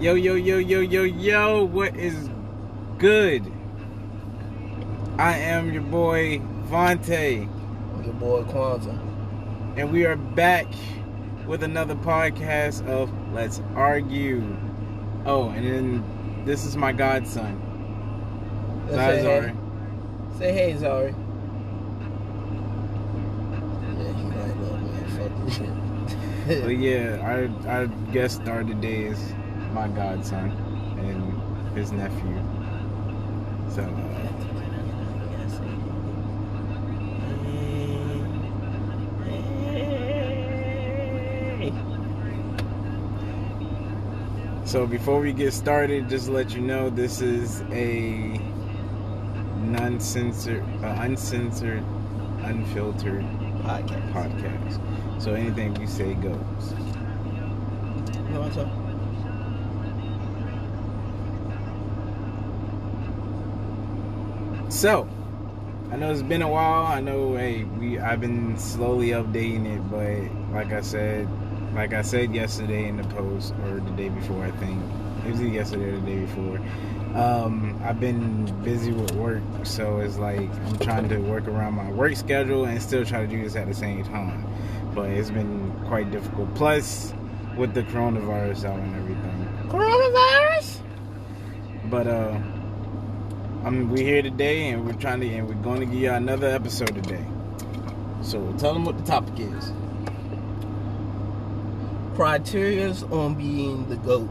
Yo, yo, yo, yo, yo, yo, what is good? I am your boy, Vontae. I'm your boy, Kwanzaa. And we are back with another podcast of Let's Argue. Oh, and then this is my godson. Zari. Say hey, Zari. Yeah, he like, look, man, fuck this shit. But yeah, our guest star today is my godson and his nephew. So, So before we get started, just to let you know, this is a uncensored, unfiltered podcast. So anything we say goes. No, what's up? So, I know it's been a while. I know, I've been slowly updating it, but like I said yesterday in the post, or the day before, I think. It was either yesterday or the day before. I've been busy with work, so it's like I'm trying to work around my work schedule and still try to do this at the same time. But it's been quite difficult. Plus, with the coronavirus out and everything. Coronavirus? But, we're here today, and we're going to give you another episode today. So tell them what the topic is. Criterias on being the GOAT.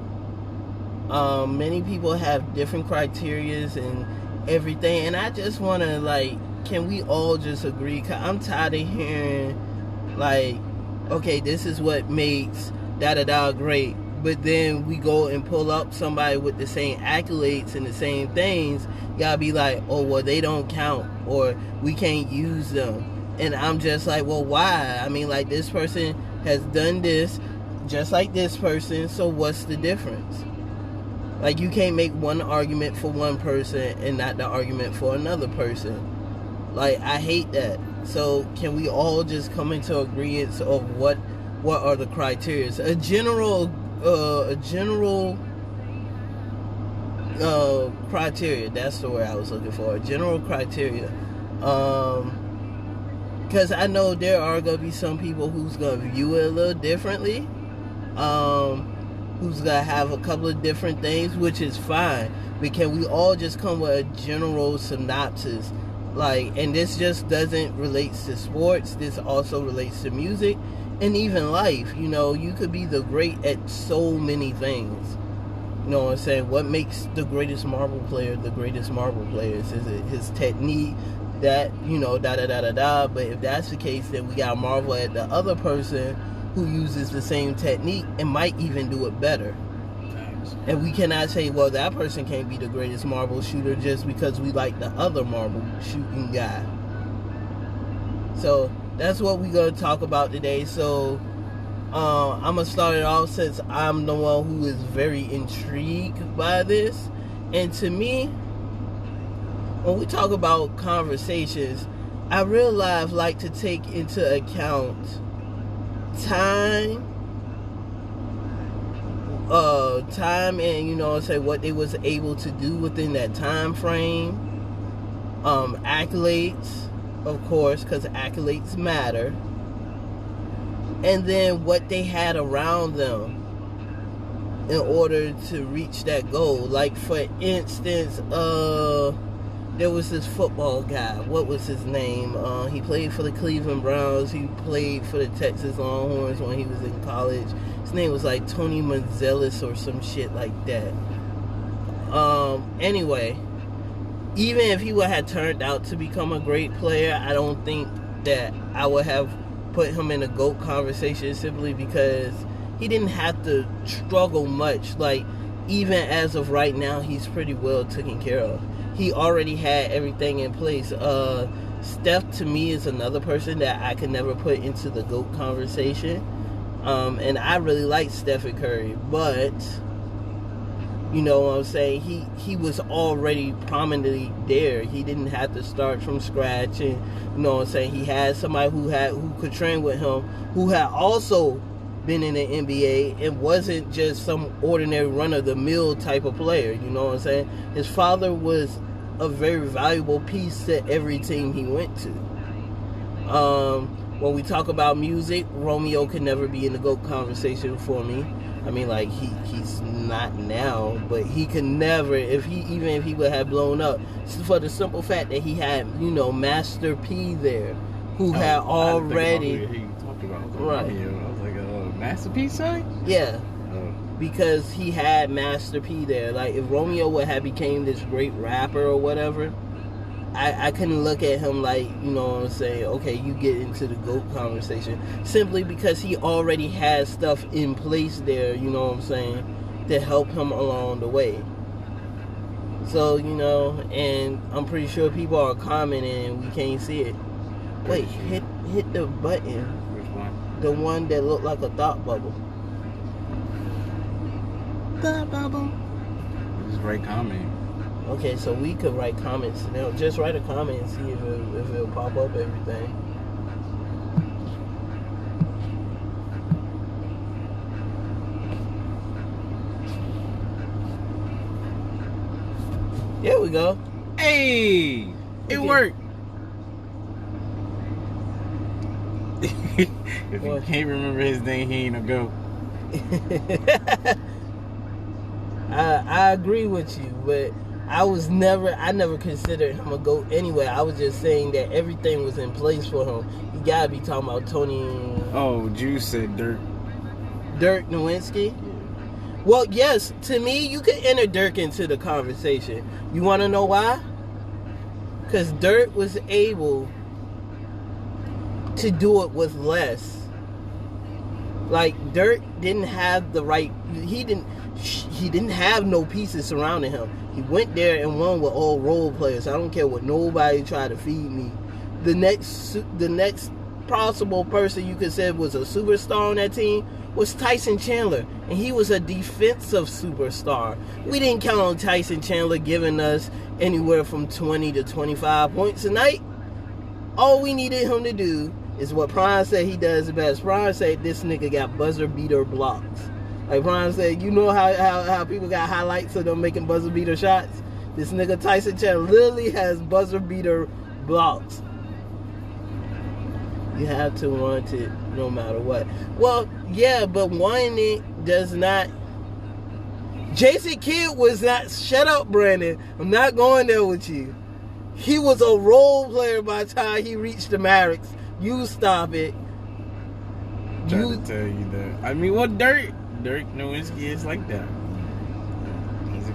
Many people have different criterias and everything, and I just want to, can we all just agree? Cause I'm tired of hearing, okay, this is what makes da-da-da great, but then we go and pull up somebody with the same accolades and the same things. Y'all be like, oh, well, they don't count, or we can't use them. And I'm just like, well, why? I mean, this person has done this just like this person, so what's the difference? You can't make one argument for one person and not the argument for another person. I hate that. So can we all just come into agreement of what are the criteria? A general criteria, that's the word I was looking for. A general criteria. Because I know there are going to be some people who's going to view it a little differently. Who's going to have a couple of different things, which is fine. But can we all just come with a general synopsis? And this just doesn't relate to sports. This also relates to music and even life. You could be the great at so many things. You know what I'm saying? What makes the greatest marble player the greatest marble player? Is it his technique? That, da-da-da-da-da. But if that's the case, then we got to marvel at the other person who uses the same technique and might even do it better. And we cannot say, well, that person can't be the greatest marble shooter just because we like the other marble shooting guy. So that's what we're going to talk about today. So I'm going to start it off since I'm the one who is very intrigued by this. And to me, when we talk about conversations, I real life like to take into account time and say what they was able to do within that time frame, accolades, of course, because accolades matter, and then what they had around them in order to reach that goal. For instance, there was this football guy. What was his name? He played for the Cleveland Browns. He played for the Texas Longhorns when he was in college. His name was Tony Manziel or some shit like that. Anyway, even if he would have turned out to become a great player, I don't think that I would have put him in a GOAT conversation simply because he didn't have to struggle much. Even as of right now, he's pretty well taken care of. He already had everything in place. Steph, to me, is another person that I could never put into the GOAT conversation. And I really like Stephen Curry, but you know what I'm saying, he was already prominently there. He didn't have to start from scratch, and you know what I'm saying, he had somebody who could train with him, who had also been in the NBA and wasn't just some ordinary run-of-the-mill type of player. You know what I'm saying? His father was a very valuable piece to every team he went to. When we talk about music, Romeo could never be in the GOAT conversation for me. I mean, like, he's not now, but he could never, even if he would have blown up, for the simple fact that he had, you know, Master P there, who had already... He talked about right. Romeo. I was like, Master P son? Yeah. Because he had Master P there. Like, if Romeo would have became this great rapper or whatever, I couldn't look at him like, you know what I'm saying, okay, you get into the GOAT conversation. Simply because he already had stuff in place there, you know what I'm saying, to help him along the way. So, you know, and I'm pretty sure people are commenting and we can't see it. Wait, hit the button. Which one? The one that looked like a thought bubble. Thought bubble. Just write comment. Okay, so we could write comments now. Just write a comment and see if it'll pop up everything. There we go. Hey! It worked! If you can't remember his name, he ain't a GOAT. I agree with you, but I never considered him a GOAT anyway. I was just saying that everything was in place for him. You gotta be talking about Tony. Oh, Juice said Dirk. Dirk Nowitzki? Well, yes, to me, you could enter Dirk into the conversation. You want to know why? Because Dirk was able to do it with less. Like, Dirk didn't have the right... He didn't have no pieces surrounding him. He went there and won with all role players. I don't care what nobody tried to feed me. The next possible person you could say was a superstar on that team was Tyson Chandler, and he was a defensive superstar. We didn't count on Tyson Chandler giving us anywhere from 20 to 25 points a night. All we needed him to do is what Prime said he does best. Prime said this nigga got buzzer beater blocks. Like Prime said, you know how people got highlights of them making buzzer beater shots? This nigga Tyson Chandler literally has buzzer beater blocks. You have to want it no matter what. Well, yeah, but wanting it does not... Jason Kidd was not... Shut up, Brandon. I'm not going there with you. He was a role player by the time he reached the Mavericks. You stop it. Trying to tell you that. I mean, what Dirk Nowitzki is like that.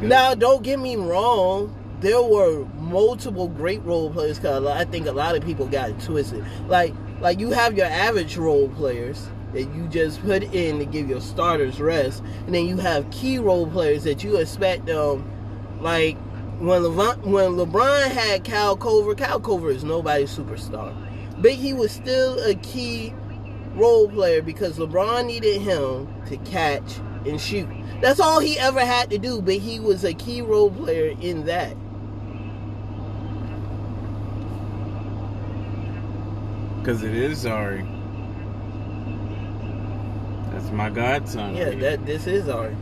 Now, don't get me wrong. There were multiple great role players. Cause I think a lot of people got it twisted. Like you have your average role players that you just put in to give your starters rest, and then you have key role players that you expect like when LeBron had Kyle Korver is nobody's superstar, but he was still a key role player because LeBron needed him to catch and shoot. That's all he ever had to do, but he was a key role player in that. Because it is Zari. That's my godson. Yeah, right? this is Zari.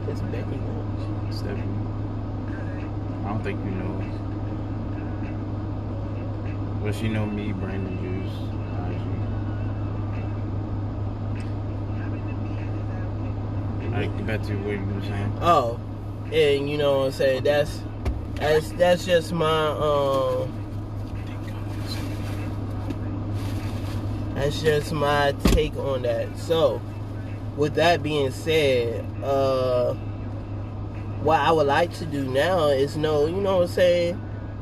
It's Becky Lynch. Stephanie. I don't think you know us. Well, she know me, Brandon Juice. Alright, back to what you were saying. Oh, and you know what I'm saying? That's just my that's just my take on that. So, with that being said, what I would like to do now is know, you know what I'm saying,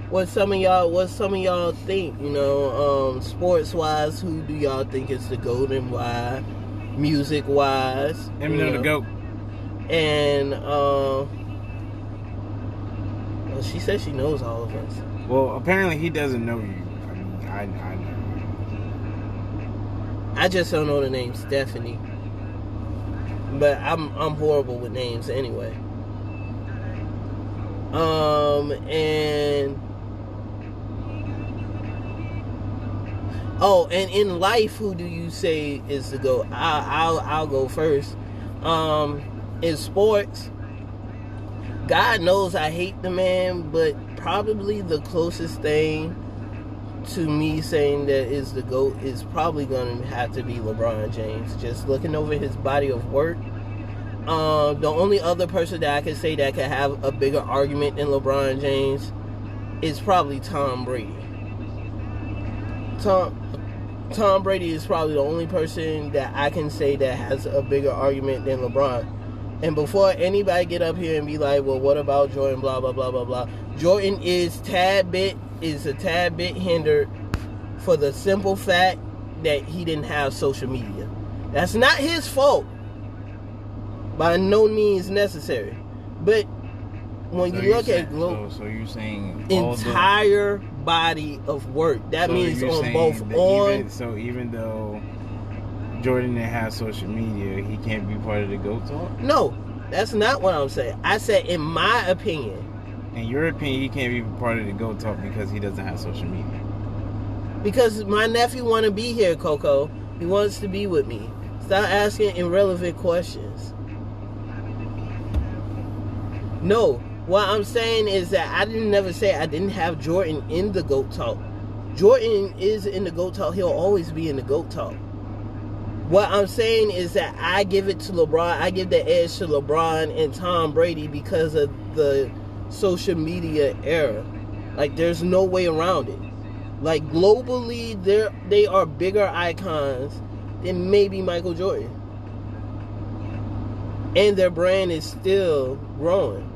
what some of y'all think, you know, sports wise, who do y'all think is the GOAT and why? Music wise, Eminem the GOAT. And well, she said she knows all of us. Well, apparently he doesn't know you. I mean, I know. I just don't know the name Stephanie. But I'm horrible with names anyway. And oh, and in life, who do you say is the GOAT? I'll go first. In sports, God knows I hate the man, but probably the closest thing to me saying that is the GOAT is probably going to have to be LeBron James. Just looking over his body of work. The only other person that I can say that could have a bigger argument than LeBron James is probably Tom Brady. Tom Brady is probably the only person that I can say that has a bigger argument than LeBron. And before anybody get up here and be like, well, what about Jordan, blah, blah, blah, blah, blah. Jordan is a tad bit hindered for the simple fact that he didn't have social media. That's not his fault. By no means necessary. But when you look at so you're saying entire body of work, that means on both even though Jordan didn't have social media, he can't be part of the GOAT talk? No, that's not what I'm saying. I said in my opinion. In your opinion, he can't be part of the GOAT talk because he doesn't have social media. Because my nephew want to be here, Coco. He wants to be with me. Stop asking irrelevant questions. No, what I'm saying is that I didn't never say I didn't have Jordan in the GOAT talk. Jordan is in the GOAT talk. He'll always be in the GOAT talk. What I'm saying is that I give it to LeBron. I give the edge to LeBron and Tom Brady because of the social media era. Like, there's no way around it. Like, globally, they are bigger icons than maybe Michael Jordan. And their brand is still growing.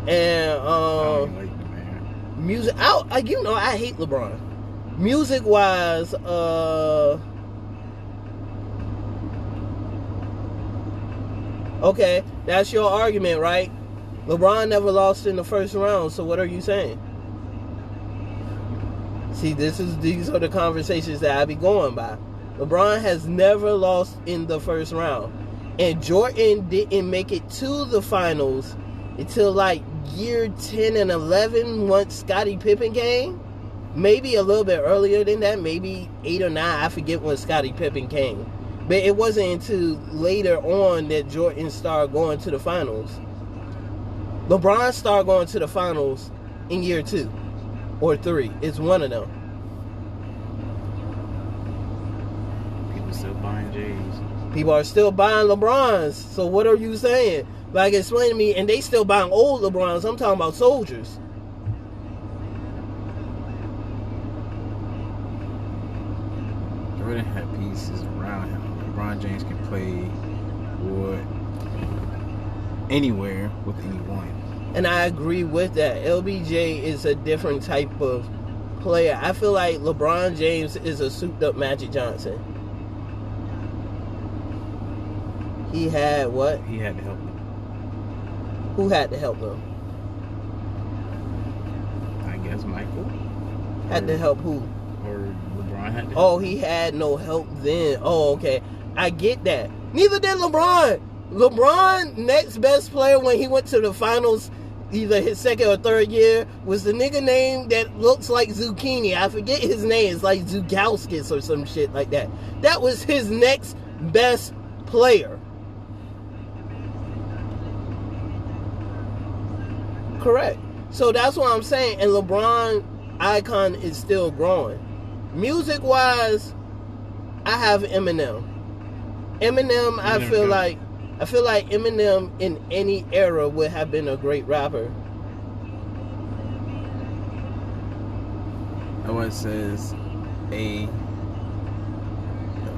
And music, I hate LeBron. Music wise, okay, that's your argument, right? LeBron never lost in the first round, so what are you saying? See, these are the conversations that I be going by. LeBron has never lost in the first round, and Jordan didn't make it to the finals until like year 10 and 11 once Scottie Pippen came. Maybe a little bit earlier than that, maybe 8 or 9. I forget when Scottie Pippen came. But it wasn't until later on that Jordan started going to the finals. LeBron started going to the finals in year 2 or 3. It's one of them. People still buying J's. People are still buying LeBrons. So what are you saying? Like, explain to me. And they still buying old LeBrons. I'm talking about soldiers. Jordan had pieces around him. LeBron James can play anywhere with anyone. And I agree with that. LBJ is a different type of player. I feel like LeBron James is a souped up Magic Johnson. He had what? He had to help him. Who had to help him? I guess Michael. Had to help who? Or LeBron had to help. Oh, he had no help then. Oh, okay. I get that. Neither did LeBron. LeBron, next best player when he went to the finals, either his second or third year, was the nigga name that looks like zucchini. I forget his name. It's like Zugauskas or some shit like that. That was his next best player. Correct. So that's what I'm saying. And LeBron icon is still growing. Music wise, I have Eminem. Eminem, I feel like Eminem in any era would have been a great rapper. Oh, it says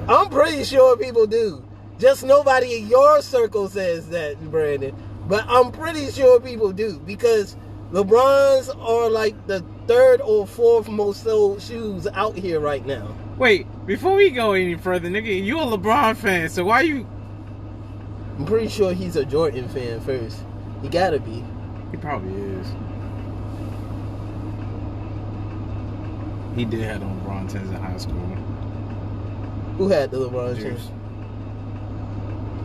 I'm pretty sure people do. Just nobody in your circle says that, Brandon. But I'm pretty sure people do, because LeBron's are like the third or fourth most sold shoes out here right now. Wait, before we go any further, nigga, you a LeBron fan, so why you... I'm pretty sure he's a Jordan fan first. He gotta be. He probably is. He did have the LeBron 10s in high school. Who had the LeBron 10s?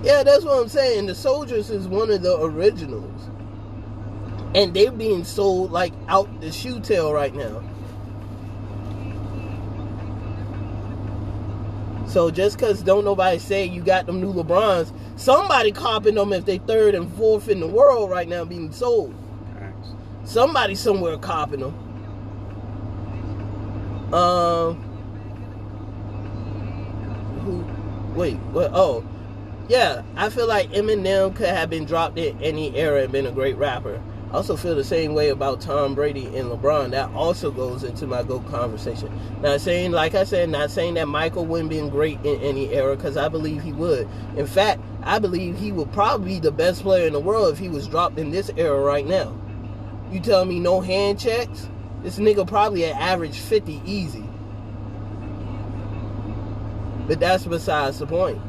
Yeah, that's what I'm saying. The Soldiers is one of the originals. And they're being sold like out the shoe tail right now. So just because don't nobody say you got them new LeBrons, somebody copping them if they third and fourth in the world right now being sold. Thanks. Somebody somewhere copping them. Wait, what? Oh, yeah. I feel like Eminem could have been dropped in any era and been a great rapper. I also feel the same way about Tom Brady and LeBron. That also goes into my GOAT conversation. Not saying, like I said, not saying that Michael wouldn't be great in any era, because I believe he would. In fact, I believe he would probably be the best player in the world if he was dropped in this era right now. You tell me no hand checks? This nigga probably at average 50 easy. But that's besides the point.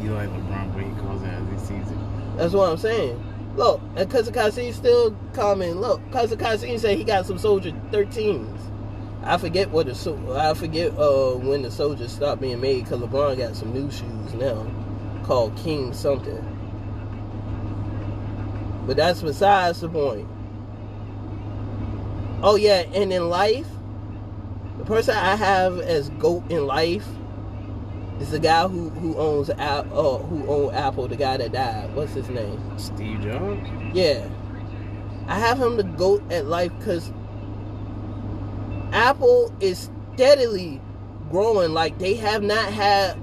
You like LeBron, but he calls it as he sees it. That's what I'm saying. Look, and Cousin Kasim still commenting. Look, Cousin Kasim said he got some Soldier 13s. I forget when the Soldiers stopped being made, because LeBron got some new shoes now called King something. But that's besides the point. Oh yeah, and in life, the person I have as GOAT in life is the guy who owns Apple, the guy that died. What's his name? Steve Jobs? Yeah. I have him the GOAT at life because Apple is steadily growing. Like, they have not had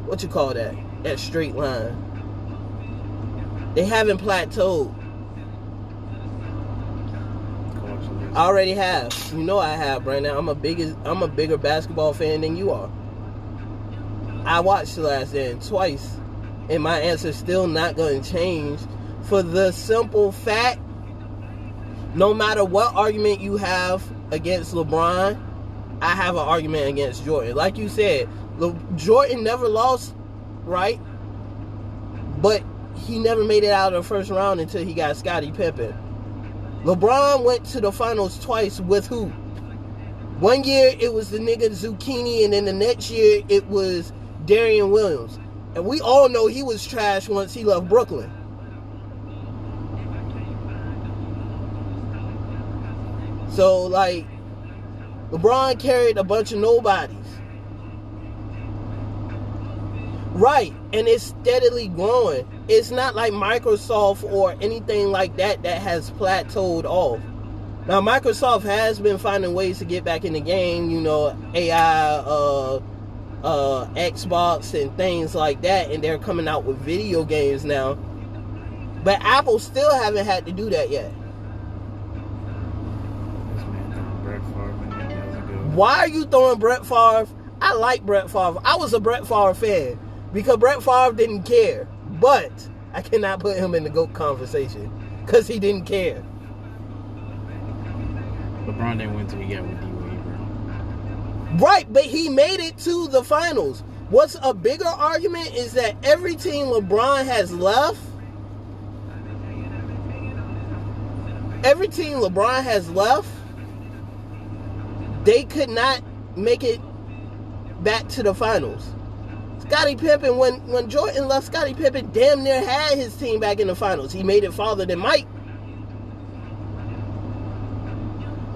what you call that straight line. They haven't plateaued. I already have. You know I have, Brandon. I'm a bigger basketball fan than you are. I watched The Last Dance twice, and my answer's still not going to change for the simple fact, no matter what argument you have against LeBron, I have an argument against Jordan. Like you said, Jordan never lost, right? But he never made it out of the first round until he got Scottie Pippen. LeBron went to the finals twice with who? One year it was the nigga Zucchini, and then the next year it was Darian Williams. And we all know he was trash once he left Brooklyn. So, like, LeBron carried a bunch of nobodies. Right, and it's steadily growing. It's not like Microsoft or anything like that has plateaued off. Now, Microsoft has been finding ways to get back in the game, you know, AI, Xbox and things like that, and they're coming out with video games now. But Apple still haven't had to do that yet. Why are you throwing Brett Favre? I like Brett Favre. I was a Brett Favre fan because Brett Favre didn't care. But I cannot put him in the GOAT conversation because he didn't care. LeBron didn't win till he got with D-Wade, bro. Right, but he made it to the finals. What's a bigger argument is that every team LeBron has left, they could not make it back to the finals. Scottie Pippen, when Jordan left, Scottie Pippen damn near had his team back in the finals. He made it farther than Mike.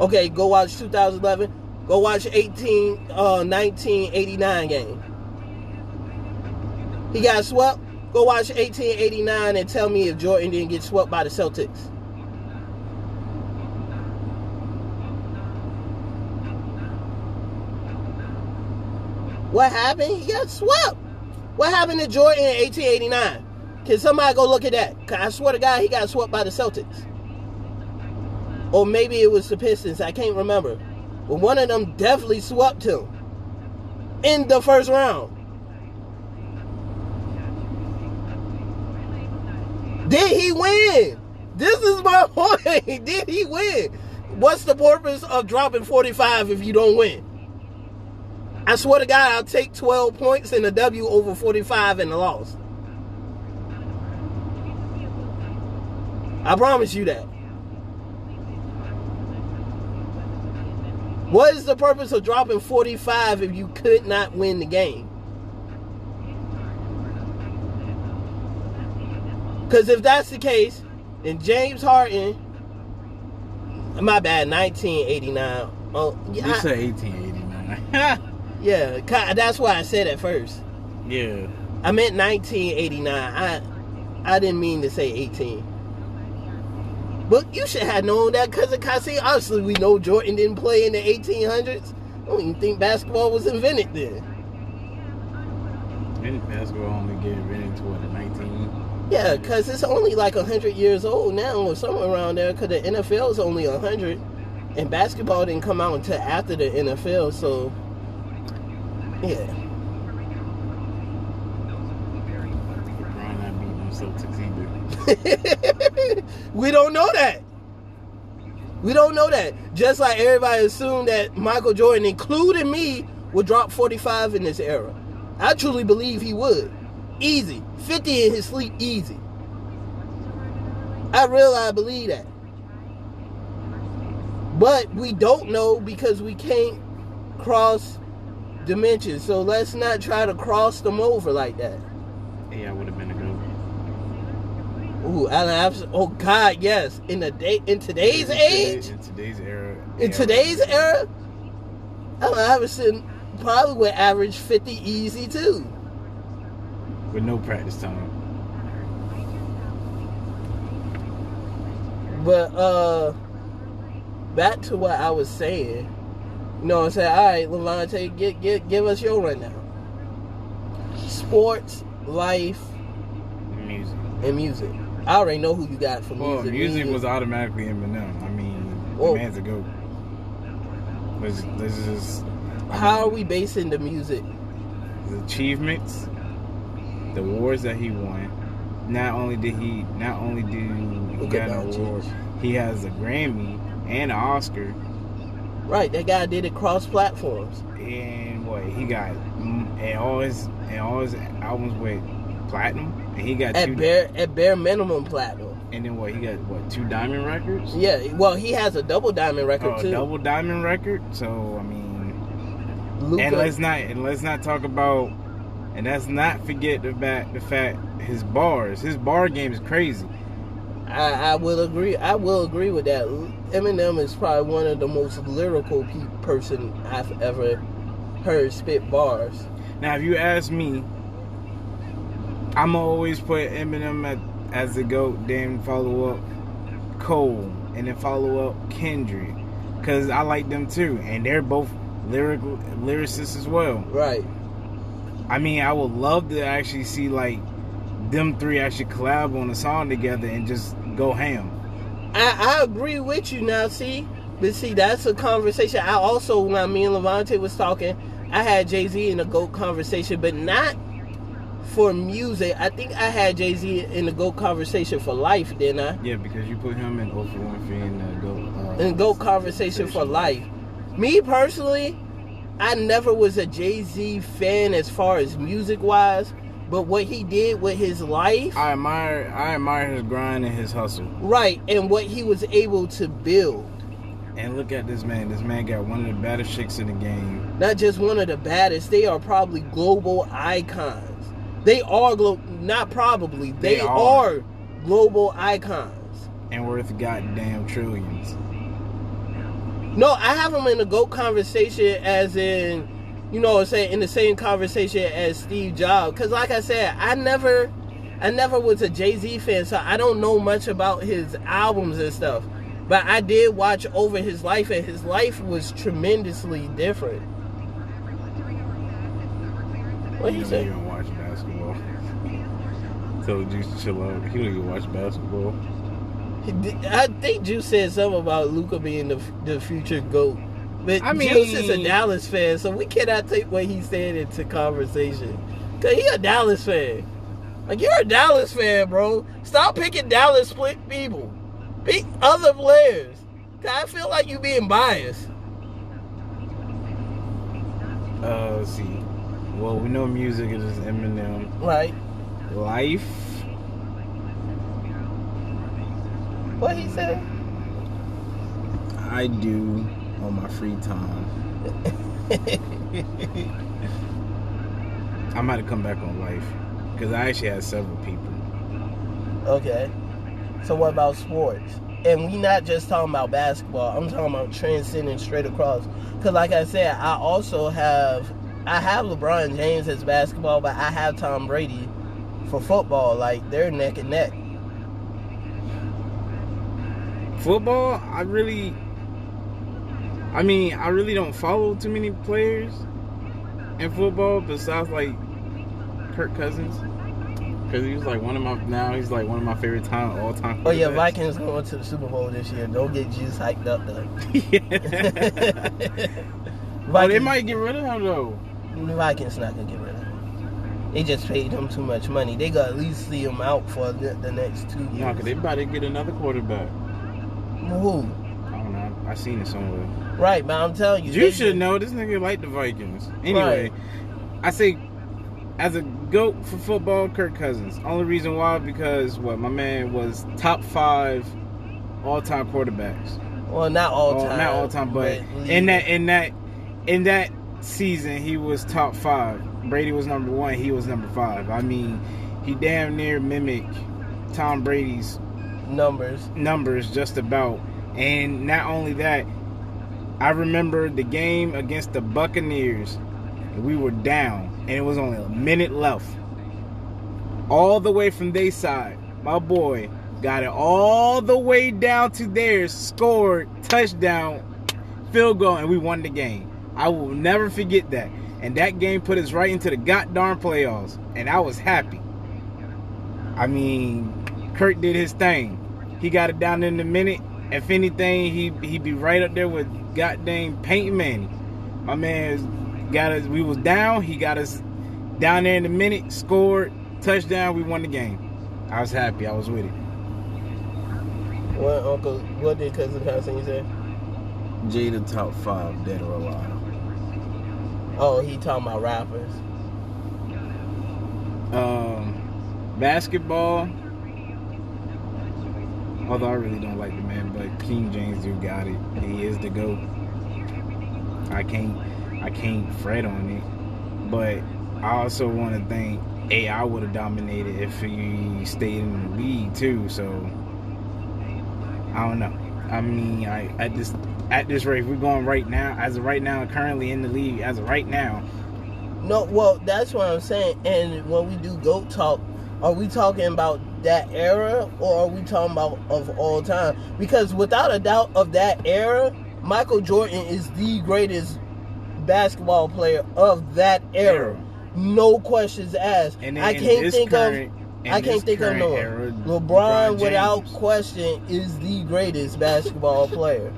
Okay, go watch 2011. Go watch 1989 game. He got swept. Go watch 1889 and tell me if Jordan didn't get swept by the Celtics. What happened? He got swept. What happened to Jordan in 1889? Can somebody go look at that? Cause I swear to God, he got swept by the Celtics. Or maybe it was the Pistons. I can't remember. But one of them definitely swept him in the first round. Did he win? This is my point. Did he win? What's the purpose of dropping 45 if you don't win? I swear to God, I'll take 12 points in a W over 45 in the loss. I promise you that. What is the purpose of dropping 45 if you could not win the game? Because if that's the case, then James Harden, my bad, 1989. Oh, You said 1889. yeah, that's why I said it first. Yeah. I meant 1989. I didn't mean to say 18. But you should have known that because of Kasi. Obviously, we know Jordan didn't play in the 1800s. I don't even think basketball was invented then. Didn't basketball only get invented toward the 19? Yeah, because it's only like 100 years old now or somewhere around there because the NFL is only 100. And basketball didn't come out until after the NFL, so yeah. LeBron not beating them Celtics either. We don't know that. We don't know that. Just like everybody assumed that Michael Jordan, including me, would drop 45 in this era. I truly believe he would. Easy. 50 in his sleep, easy. I believe that. But we don't know because we can't cross dimensions. So let's not try to cross them over like that. Yeah, I would have been a GOAT. Ooh, Allen Iverson. Oh God, yes. In today's age, In today's era. in today's era, Allen Iverson probably would average 50 easy too. With no practice time. But back to what I was saying. You know what I'm saying? All right, Levante, give us your rundown. Sports, life, Music. and music. I already know who you got for Well, music. music was automatically Eminem. I mean, Whoa. the man's a GOAT. Let's just... How are we basing the music? His achievements, the awards that he won. Not only did he got an award, he has a Grammy and an Oscar. Right, that guy did it cross platforms. And what he got, and all his albums went platinum, and he got At bare minimum platinum. And then what he got? What, 2 diamond records? Yeah, well, he has a double diamond record too. A double diamond record. So I mean, Luka, and let's not talk about, and let's not forget the fact his bar game is crazy. I will agree. I will agree with that. Eminem is probably one of the most lyrical person I've ever heard spit bars. Now, if you ask me, I'm always put Eminem as the GOAT, then follow up Cole, and then follow up Kendrick, because I like them too, and they're both lyricists as well. Right. I mean, I would love to actually see like them three actually collab on a song together and just go ham. I agree with you now, but that's a conversation. I also, when me and Levante was talking, I had Jay-Z in a GOAT conversation, but not for music. I think I had Jay-Z in the GOAT conversation for life, didn't I? Yeah, because you put him in Oprah Winfrey in the GOAT. In GOAT conversation for life. Me personally, I never was a Jay-Z fan as far as music-wise, but what he did with his life, I admire his grind and his hustle. right, and what he was able to build. And look at this man. This man got one of the baddest chicks in the game. Not just one of the baddest, they are probably global icons. They are not probably. They are global icons. And worth goddamn trillions. No, I have them in the GOAT conversation as in, you know what I'm saying, in the same conversation as Steve Jobs. Because like I said, I never was a Jay-Z fan, so I don't know much about his albums and stuff. But I did watch over his life, and his life was tremendously different. What he say? He don't even watch basketball. Told Juice to chill out. He don't even watch basketball. I think Juice said something about Luka being the future GOAT. But I mean, Juice is a Dallas fan, so we cannot take what he said into conversation. Because he a Dallas fan. Like, you're a Dallas fan, bro. Stop picking Dallas split people. Pick other players. I feel like you being biased. Let's see. Well, we know music is Eminem. Right. Life. What he said? I do. on my free time. I might have come back on life because I actually had several people. Okay. So what about sports? And we not just talking about basketball. I'm talking about transcending straight across. Because like I said, I have LeBron James as basketball, but I have Tom Brady for football. Like, they're neck and neck. Football, I really don't follow too many players in football besides like Kirk Cousins, because he's like one of my favorite all time. Oh yeah, Vikings going to the Super Bowl this year. Don't get Juice hyped up though. Oh, they might get rid of him though. The Vikings not gonna get rid of him. They just paid him too much money. They got at least see him out for the next 2 years. No, because they about to get another quarterback. Who? I don't know. I seen it somewhere. Right, but I'm telling you. You should know. This nigga like the Vikings. Anyway, right. I say, as a GOAT for football, Kirk Cousins. Only reason why, because my man was top 5 all-time quarterbacks. Well, not all time. Not all time, but in that season, he was top 5. Brady was number 1. He was number 5. I mean, he damn near mimicked Tom Brady's numbers just about. And not only that, I remember the game against the Buccaneers. We were down, and it was only a minute left. All the way from their side, my boy got it all the way down to theirs, scored, touchdown, field goal, and we won the game. I will never forget that. And that game put us right into the goddamn playoffs, and I was happy. I mean, Kirk did his thing. He got it down in a minute. If anything, he'd be right up there with goddamn Peyton Manning. My man got us. We was down. He got us down there in a minute. Scored, touchdown. We won the game. I was happy. I was with it. What did Cousin Hassan say? Jada top 5, dead or alive. Oh, he talking about rappers. Basketball. Although I really don't like the man, but King James do got it. He is the GOAT. I can't fret on it. But I also want to think AI would have dominated if he stayed in the league too. So I don't know. I mean, at this rate, we're going right now. As of right now, currently in the league. As of right now. No, well, that's what I'm saying. And when we do GOAT talk, are we talking about that era, or are we talking about of all time? Because without a doubt, of that era, Michael Jordan is the greatest basketball player of that era. No questions asked. I can't think of no one. LeBron without question is the greatest basketball player.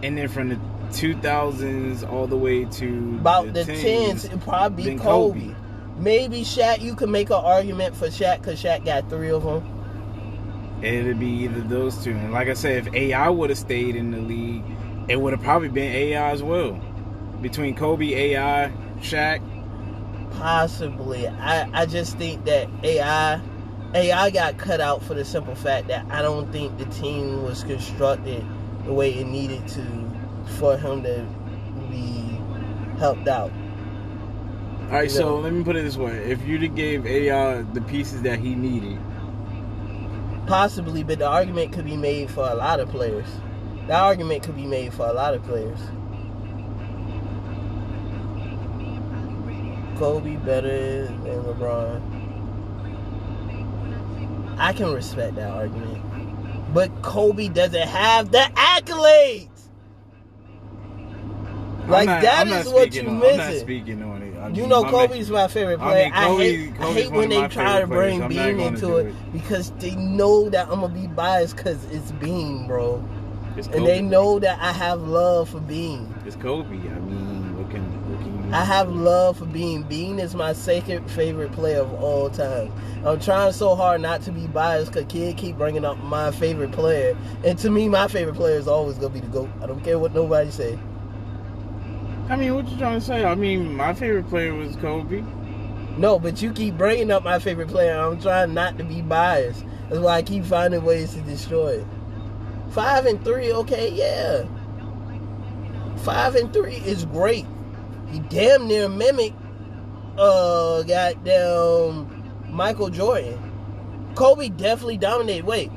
And then from the 2000s all the way to about the 10s, it'd probably be Kobe. Maybe Shaq. You could make an argument for Shaq because Shaq got 3 of them. It'd be either those two. And like I said, if AI would have stayed in the league, it would have probably been AI as well. Between Kobe, AI, Shaq. Possibly. I just think that AI got cut out for the simple fact that I don't think the team was constructed the way it needed to for him to be helped out. All right, so let me put it this way. If you'd have gave AI the pieces that he needed. Possibly, but the argument could be made for a lot of players. Kobe better than LeBron. I can respect that argument. But Kobe doesn't have the accolades. That is what you're missing. I'm not speaking on it. Kobe's my favorite player. I hate when they try to bring Bean into it because they know that I'm going to be biased because it's Bean, bro. And they know that I have love for Bean. It's Kobe. I mean, what can you do? I have love for Bean. Bean is my second favorite player of all time. I'm trying so hard not to be biased because kid keep bringing up my favorite player. And to me, my favorite player is always going to be the GOAT. I don't care what nobody say. I mean, what you trying to say? I mean, my favorite player was Kobe. No, but you keep bringing up my favorite player. I'm trying not to be biased. That's why I keep finding ways to destroy it. 5 and 3, okay, yeah. 5-3 is great. He damn near mimicked goddamn Michael Jordan. Kobe definitely dominated. Wait,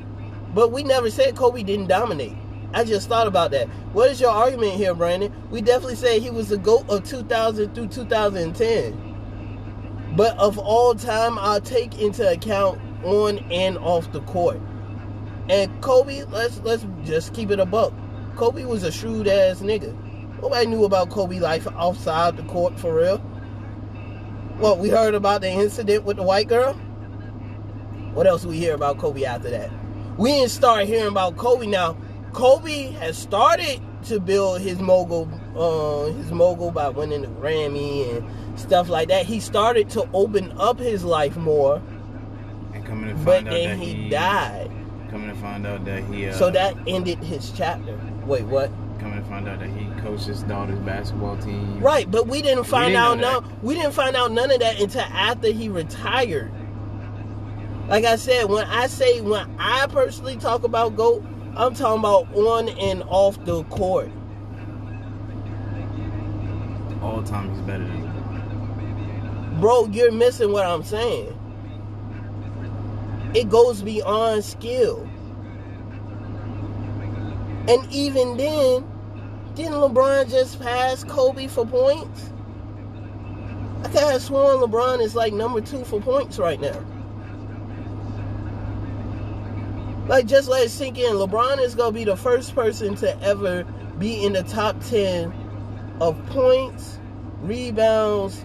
but we never said Kobe didn't dominate. I just thought about that. What is your argument here, Brandon? We definitely said he was the GOAT of 2000 through 2010. But of all time, I'll take into account on and off the court. And Kobe, let's just keep it a buck. Kobe was a shrewd ass nigga. Nobody knew about Kobe life outside the court for real. What, we heard about the incident with the white girl? What else we hear about Kobe after that? We didn't start hearing about Kobe now. Kobe has started to build his mogul by winning the Grammy and stuff like that. He started to open up his life more. And coming to find but out then that he died. Coming to find out that he... so that ended his chapter. Wait, what? Coming to find out that he coached his daughter's basketball team. Right, but we didn't find out we didn't find out none of that until after he retired. Like I said, when I personally talk about GOAT, I'm talking about on and off the court. All time he's better than him. Bro, you're missing what I'm saying. It goes beyond skill. And even then, didn't LeBron just pass Kobe for points? I could have sworn LeBron is like number 2 for points right now. Like, just let it sink in. LeBron is going to be the first person to ever be in the top 10 of points, rebounds,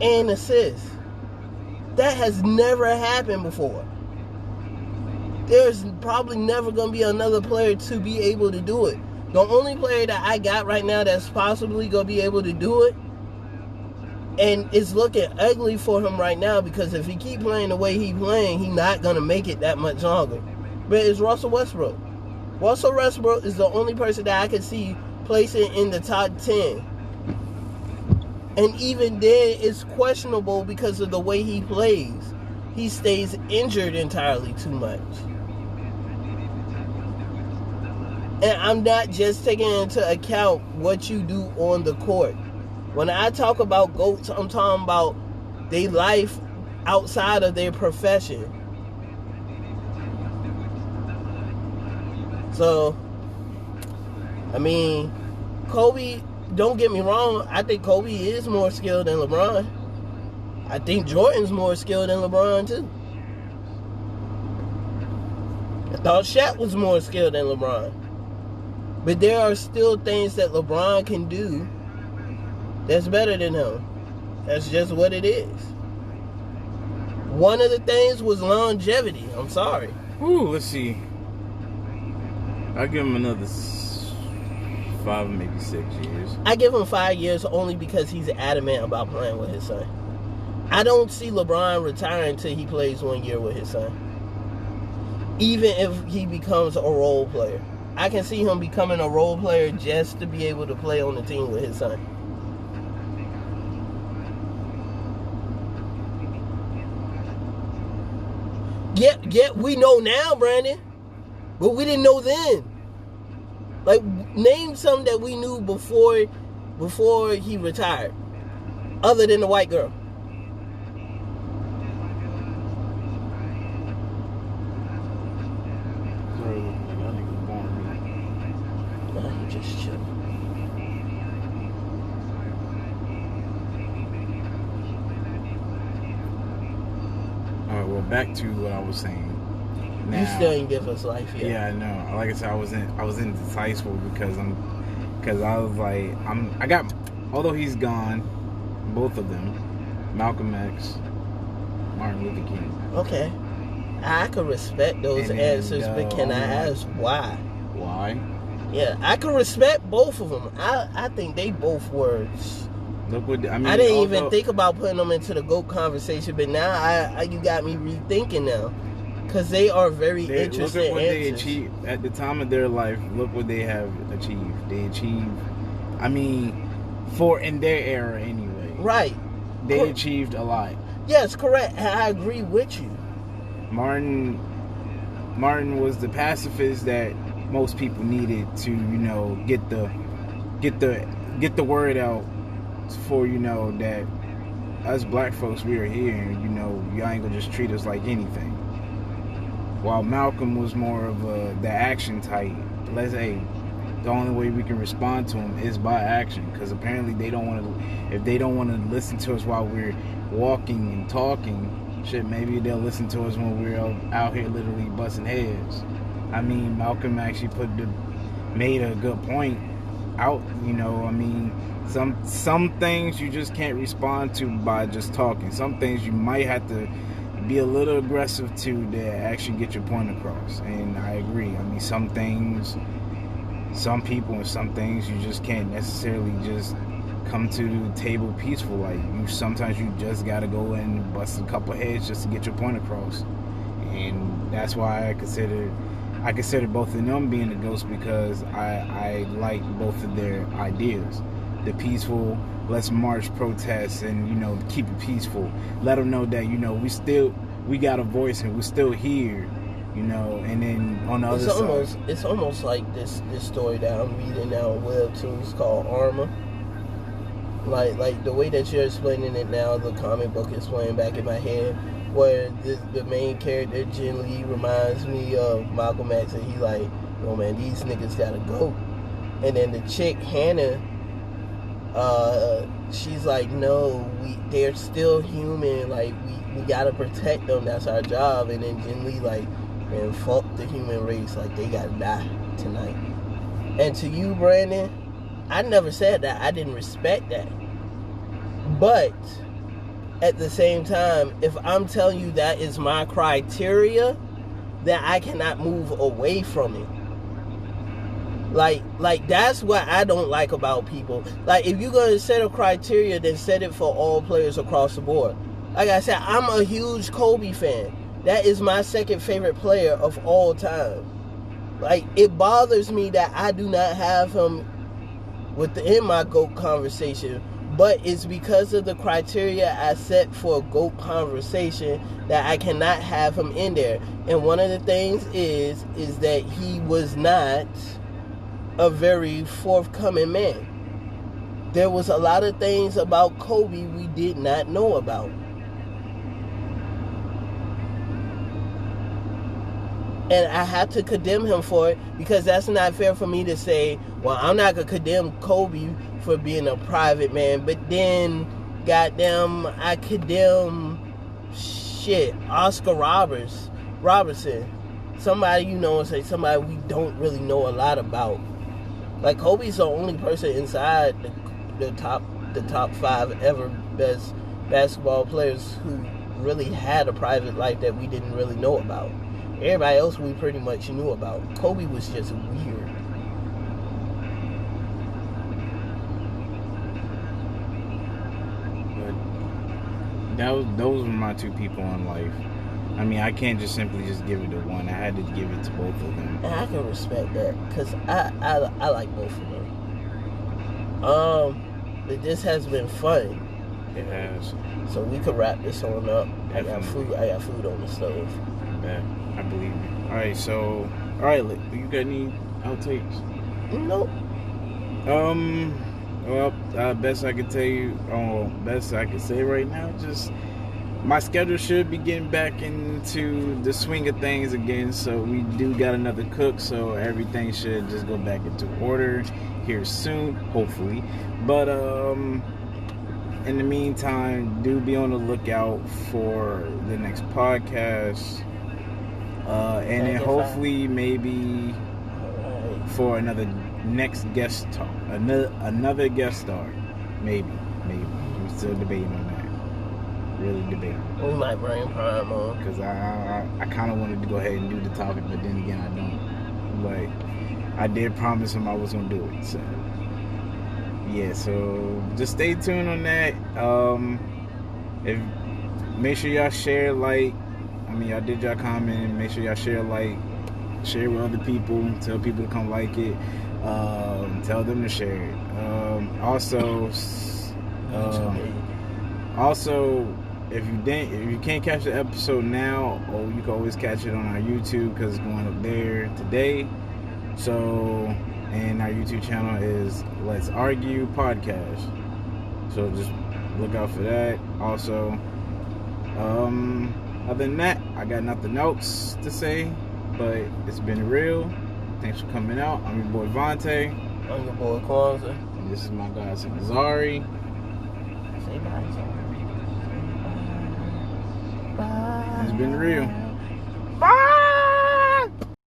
and assists. That has never happened before. There's probably never going to be another player to be able to do it. The only player that I got right now that's possibly going to be able to do it, and it's looking ugly for him right now because if he keep playing the way he's playing, he's not going to make it that much longer. But it's Russell Westbrook. Russell Westbrook is the only person that I can see placing in the top 10. And even then, it's questionable because of the way he plays. He stays injured entirely too much. And I'm not just taking into account what you do on the court. When I talk about GOATs, I'm talking about their life outside of their profession. So, I mean, Kobe, don't get me wrong, I think Kobe is more skilled than LeBron. I think Jordan's more skilled than LeBron too. I thought Shaq was more skilled than LeBron. But there are still things that LeBron can do that's better than him. That's just what it is. One of the things was longevity. I'm sorry. Ooh, let's see. I'll give him another 5, maybe 6 years. I give him 5 years only because he's adamant about playing with his son. I don't see LeBron retiring until he plays 1 year with his son. Even if he becomes a role player. I can see him becoming a role player just to be able to play on the team with his son. Yet we know now, Brandon, but we didn't know then. Like, name something that we knew before he retired, other than the white girl. Just chill. Alright, well, back to what I was saying. Now, You still ain't give us life yet. Yeah, I know. Like I said, I was indecisive because I was like, I got, although he's gone, both of them, Malcolm X, Martin Luther King. Okay, I can respect those answers, but can I ask why? Why? Yeah, I can respect both of them. I think they both were. Look what I mean. I didn't even think about putting them into the GOAT conversation, but now you got me rethinking now, because they are very interesting. Look at what answers. they achieved at the time of their life. Look what they have achieved. They achieved. I mean, in their era anyway. Right. They achieved a lot. Yes, correct. I agree with you. Martin was the pacifist that most people needed to, get get the word out for, you know, that us black folks, we are here, and, you know, y'all ain't gonna just treat us like anything. While Malcolm was more of the action type, let's say the only way we can respond to him is by action, because apparently they don't want to. If they don't want to listen to us while we're walking and talking, shit, maybe they'll listen to us when we're out here literally busting heads. I mean, Malcolm actually made a good point out. You know, I mean, some things you just can't respond to by just talking. Some things you might have to be a little aggressive to actually get your point across. And I agree. I mean, some things, some people, and some things you just can't necessarily just come to the table peaceful. Like, sometimes you just gotta go in and bust a couple heads just to get your point across. And that's why I consider both of them being the ghosts, because I like both of their ideas. The peaceful, let's march, protest, and, you know, keep it peaceful. Let them know that, you know, we got a voice and we're still here, you know. And then on the other side, it's almost like this story that I'm reading now on Webtoons called Armor. Like the way that you're explaining it now, the comic book is playing back in my head, where the main character Jin Lee reminds me of Malcolm X, and he's like, "Oh man, these niggas gotta go." And then the chick Hannah, she's like, "No, they're still human. Like we gotta protect them. That's our job." And then Jin Lee like, "Man, fuck the human race. Like they gotta die tonight." And to you, Brandon, I never said that. I didn't respect that. But at the same time, if I'm telling you that is my criteria, then I cannot move away from it. Like that's what I don't like about people. Like, if you're going to set a criteria, then set it for all players across the board. Like I said, I'm a huge Kobe fan. That is my second favorite player of all time. Like, it bothers me that I do not have him within my GOAT conversation, but it's because of the criteria I set for a GOAT conversation that I cannot have him in there. And one of the things is that he was not a very forthcoming man. There was a lot of things about Kobe we did not know about. And I have to condemn him for it, because that's not fair for me to say, well, I'm not going to condemn Kobe for being a private man, but then, goddamn, I condemn, Oscar Robertson. Somebody, you know, say somebody we don't really know a lot about. Like, Kobe's the only person inside the top 5 ever best basketball players who really had a private life that we didn't really know about. Everybody else we pretty much knew about. Kobe was just weird. But those were my two people in life. I mean, I can't just simply just give it to one. I had to give it to both of them. And I can respect that, because I like both of them. But this has been fun. It has. So we could wrap this on up. Definitely. I got food on the stove. I believe you. Alright, you got any outtakes? Nope. Well, best I can say right now, just my schedule should be getting back into the swing of things again. So we do got another cook, so everything should just go back into order here soon, hopefully. But in the meantime, do be on the lookout for the next podcast. And then hopefully maybe for another guest star. Maybe. We're still debating on that. Really debating. We might bring Prime on. Because I kind of wanted to go ahead and do the topic, but then again I don't. Like, I did promise him I was going to do it. So, yeah, so just stay tuned on that. Make sure y'all share, y'all did y'all comment, and make sure y'all share with other people, tell people to come like it, tell them to share it. Also, if you can't catch the episode now, or you can always catch it on our YouTube, because it's going up there today. So And our YouTube channel is Let's Argue Podcast. So just look out for that. Also, other than that, I got nothing else to say, but it's been real. Thanks for coming out. I'm your boy Vontae. I'm your boy Kwanzaa. And this is my godson Zari. Say bye, Zari. Bye. It's been real.